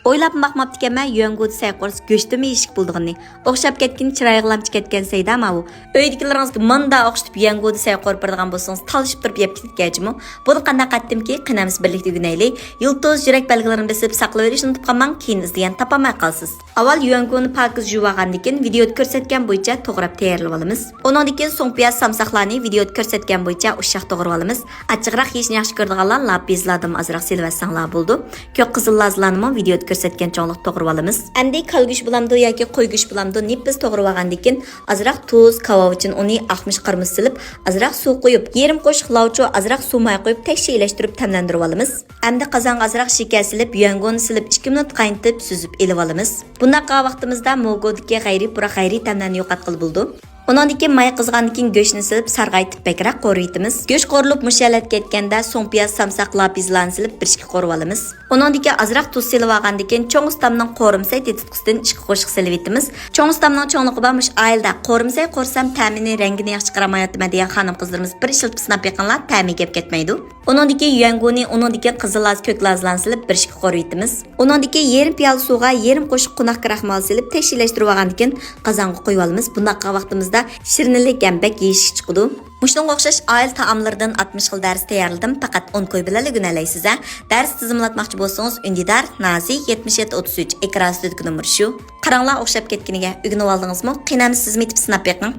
O'ylab maqmapti ekanman, yuango'da sayqors go'shtimi eshik bo'ldig'ini. O'xshab ketgan chiroylig'lamchi ketgan saydami u. Uydagilaringizga manda o'xshatib yuango'da sayqor birdigan bo'lsangiz, talishib turib yeb ketgachmi? Buni qanday qatdimki, qinamiz birlikda tugunayli. Yultoz yurak belgilarini besib saqlab verishni unutib qolmang, keyin izlagan topamay qolsiz. Avval yuango'ni pokiz yuvgandan keyin videoda ko'rsatgan bo'yicha to'g'rab tayyorlab olamiz. Undan keyin so'ng piyoz samsaqlarni videoda ko'rsatgan bo'yicha ushaq to'g'rab olamiz. Achchiqroq yeyishni yaxshi ko'radiganlar lapizlardan azroq silvassanglar bo'ldi. Ko'k qizil lazlarni videoda ko'rsatgan cho'nliq to'g'rab olamiz. Endi qalgush bulamdi yoki qo'ygush bulamdi nippiz to'g'rab olgandan keyin azroq tuz, kavov uchun uni aqmish qirmiz silib, azroq suv qo'yib, yarim qo'shiq lavcho, azroq suv may qo'yib tekshirlashtirib tamlantirib olamiz. Endi qozonga azroq shakar silib, yuangoni silib 2 minut qaynatib, suzib elib olamiz. Bundaqa vaqtimizda mogodagi g'ayri tamlarni yo'qotqil bo'ldi. Ondan keyin may qizgandan keyin go'shtni silib, sarg'aytib bakrak qo'riytimiz. Go'sht qo'rilib mushalat ketganda so'ng piyoz, samsaq, lapizlarni silib birishga qo'rib olamiz. Ondan keyin azroq tuz silib olgandan keyin cho'ng ustamning qo'rimsay tetitqisidan 2 qo'shiq silib etimiz. Cho'ng ustamning cho'nliqi bo'lmish ayilda qo'rimsay qo'rsam ta'mini, rangini yaxshi chiqaramayotma degan xonim qizlarimiz bir shiltib sinab yiqqanlar ta'mi gap ketmaydi. Ondan keyin yangoni, ondan keyin qizil laz, ko'k lazlarni silib birishga qo'rib etimiz. Ondan keyin yarim piyola suvga yarim qo'shiq qunaq kraxmal silib tekshirlashtirib olgandan keyin qozonga qo'yib olamiz. Bundaqa vaqtimizda shirinlik gambak yeyish chiqdi. Mushunga o'xshash oil taomlaridan 60 xil dars tayyorladim. Faqat 10 qo'y bilan gunalaysiz. Dars tizimlatmoqchi bo'lsangiz, Undidar Nazi 7733 ekran ustidagi nomer shu. Qaranglar o'xshab ketganiga o'rganib oldingizmi? Qiynamsiz sizmi deb sinab beqing.